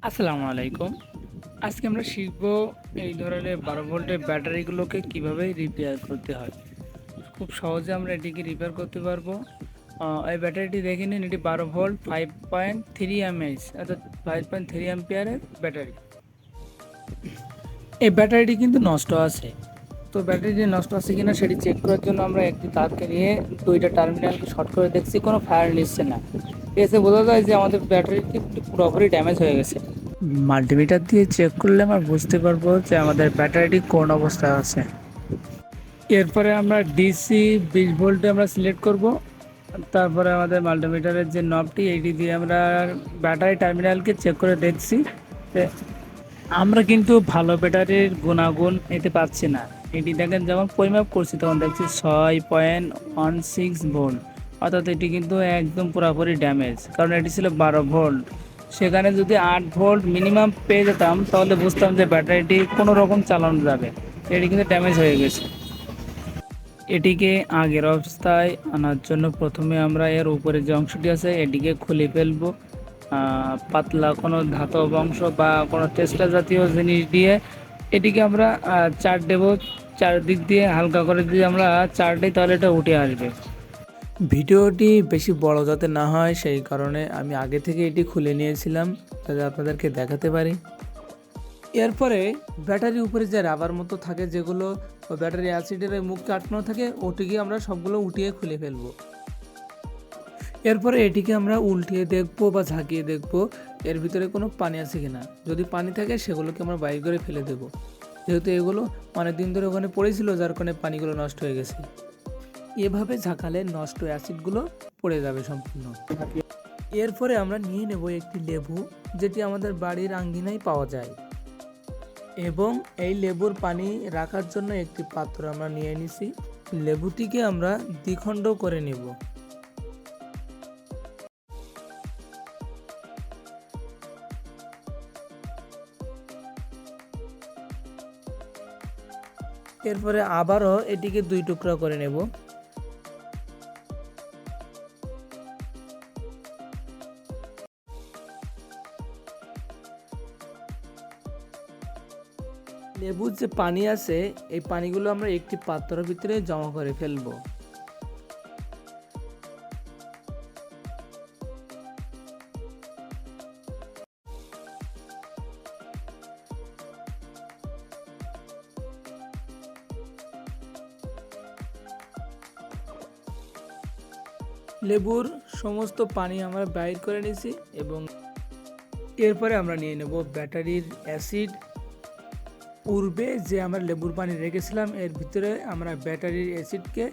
আসসালামু আলাইকুম। আজকে আমরা শিখব এই ধরনের 12 ভোল্টের ব্যাটারিগুলোকে কিভাবে রিপেয়ার করতে হয়। খুব সহজে আমরা এটিকে রিপেয়ার করতে পারবো। এই ব্যাটারিটি দেখে নিন, এটি 12 ভোল্ট 5.3 এমএএইচ অর্থাৎ 5.3 অ্যাম্পিয়ারের ব্যাটারি। এই ব্যাটারিটি কিন্তু নষ্ট আছে। তো ব্যাটারিটি নষ্ট আছে কিনা সেটি চেক করার জন্য আমরা একটি তারকে নিয়ে দুইটা টার্মিনালকে শর্ট করে দেখছি, কোনো ফায়ার নিচ্ছে না। এসে বোঝা যায় যে আমাদের ব্যাটারিটি পুরোপুরি ড্যামেজ হয়ে গেছে। মাল্টিমিটার দিয়ে চেক করলে আমরা বুঝতে পারবো যে আমাদের ব্যাটারিটি কোন অবস্থায় আছে। এরপরে আমরা ডিসি 20 ভোল্টে আমরা সিলেক্ট করব। তারপরে আমাদের মাল্টিমিটারের যে নবটি এইটি দিয়ে আমরা ব্যাটারি টার্মিনালকে চেক করে দেখছি যে আমরা কিন্তু ভালো ব্যাটারির গুণাগুণ এতে পাচ্ছি না। এটি দেখেন যখন পরিমাপ করছি তখন দেখছি 6.16 ভোল্ট, অর্থাৎ এটি কিন্তু একদম পুরোপুরি ড্যামেজ, কারণ এটি ছিল 12 ভোল্ট। সেখানে যদি 8 ভোল্ট মিনিমাম পেয়ে যেতাম তাহলে বুঝতাম যে ব্যাটারিটি কোনো রকম চালানো যাবে। এটি কিন্তু ড্যামেজ হয়ে গেছে। এটিকে আগের অবস্থায় আনার জন্য প্রথমে আমরা এর উপরে যে অংশটি আছে এটিকে খুলে ফেলবো। পাতলা কোনো ধাতব অংশ বা কোনো টেস্টার জাতীয় জিনিস দিয়ে এটিকে আমরা চার দেব। চারদিক দিয়ে হালকা করে যদি আমরা চার দিই তাহলে এটা উঠে আসবে। ভিডিওটি বেশি বড় যাতে না হয় সেই কারণে আমি আগে থেকে এটি খুলে নিয়েছিলাম যাতে আপনাদেরকে দেখাতে পারি। এরপরে ব্যাটারির উপরে যে রাবার মতো থাকে, যেগুলো ব্যাটারি অ্যাসিডের মুখকে আটকানো থাকে, ওটিকে আমরা সবগুলো উঠিয়ে খুলে ফেলবো। এরপরে এটিকে আমরা উল্টিয়ে দেখবো বা ঝাঁকিয়ে দেখবো এর ভিতরে কোনো পানি আছে কিনা। যদি পানি থাকে সেগুলোকে আমরা বাইর করে ফেলে দেবো, যেহেতু এগুলো অনেক দিন ধরে ওখানে পড়েছিল যার কারণে পানিগুলো নষ্ট হয়ে গেছে। এভাবে ঝাঁকালে নষ্ট অ্যাসিডগুলো পড়ে যাবে সম্পূর্ণ। এরপরে আমরা নিয়ে নেব একটি লেবু, যেটি আমাদের বাড়ির আঙ্গিনায় পাওয়া যায়, এবং এই লেবুর পানি রাখার জন্য একটি পাত্র আমরা নিয়ে নিছি। লেবুটিকে আমরা দ্বিখণ্ড করে নেব। এরপরে আবারও এটিকে 2 টুকরা করে নেব। লেবুর যে পানি আছে এই পানিগুলো আমরা একটি পাত্রের ভিতরে জমা করে ফেলবো। লেবুর সমস্ত পানি আমরা বাইর করে নিয়েছি এবং এরপরে আমরা নিয়ে নেব ব্যাটারির অ্যাসিড। পূর্বে যে আমরা লেবুর পানি রেখেছিলাম এর ভিতরে আমরা ব্যাটারির অ্যাসিডকে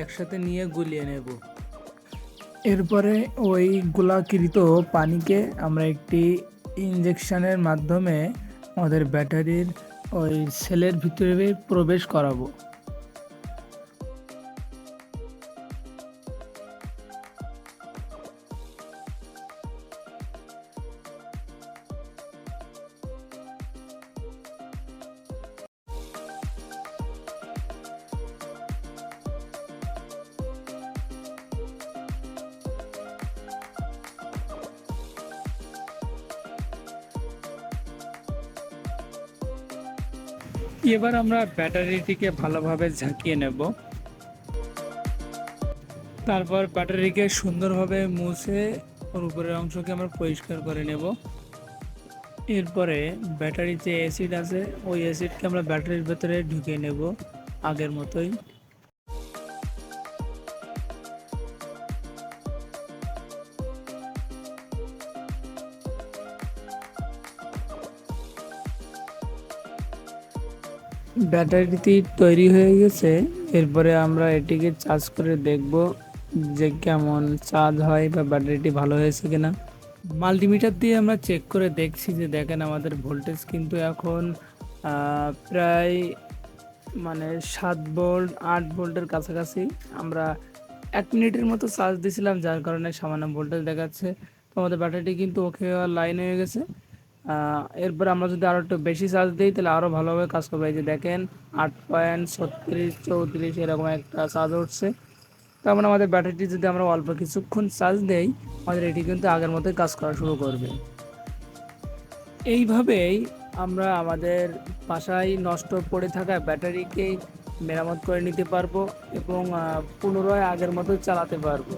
একসাথে নিয়ে গুলিয়ে নেব। এরপরে ওই গোলাকৃত পানিকে আমরা একটি ইনজেকশনের মাধ্যমে আমাদের ব্যাটারির ওই সেলের ভিতরে প্রবেশ করাবো। এবার আমরা ব্যাটারিটিকে ভালোভাবে ঝাঁকিয়ে নেব। তারপর ব্যাটারিকে সুন্দরভাবে মুছে ওর উপরের অংশকে আমরা পরিষ্কার করে নেব। এরপরে ব্যাটারির যে অ্যাসিড আছে ওই অ্যাসিডকে আমরা ব্যাটারির ভেতরে ঢুকিয়ে নেব আগের মতোই। ব্যাটারিটি তৈরি হয়ে গেছে। এরপরে আমরা এটিকে চার্জ করে দেখব যে কেমন চার্জ হয় বা ব্যাটারিটি ভালো হয়েছে কিনা। মাল্টিমিটার দিয়ে আমরা চেক করে দেখছি যে দেখেন আমাদের ভোল্টেজ কিন্তু এখন প্রায় 7 ভোল্ট 8 ভোল্টের কাছাকাছি। আমরা 1 মিনিটের মতো চার্জ দিয়েছিলাম যার কারণে সামান্য ভোল্টেজ দেখাচ্ছে। তো আমাদের ব্যাটারিটি কিন্তু ওকে লাইন হয়ে গেছে। এরপর আমরা যদি আরও একটু বেশি চার্জ দিই তাহলে আরও ভালোভাবে কাজ করবে। এই যে দেখেন 8.36 34 এরকম একটা চার্জ উঠছে। তার মানে আমাদের ব্যাটারিটি যদি আমরা অল্প কিছুক্ষণ চার্জ দেই আমাদের এটি কিন্তু আগের মতোই কাজ করা শুরু করবে। এইভাবেই আমরা আমাদের বাসায় নষ্ট পড়ে থাকা ব্যাটারিকে মেরামত করে নিতে পারবো এবং পুনরায় আগের মতো চালাতে পারবো।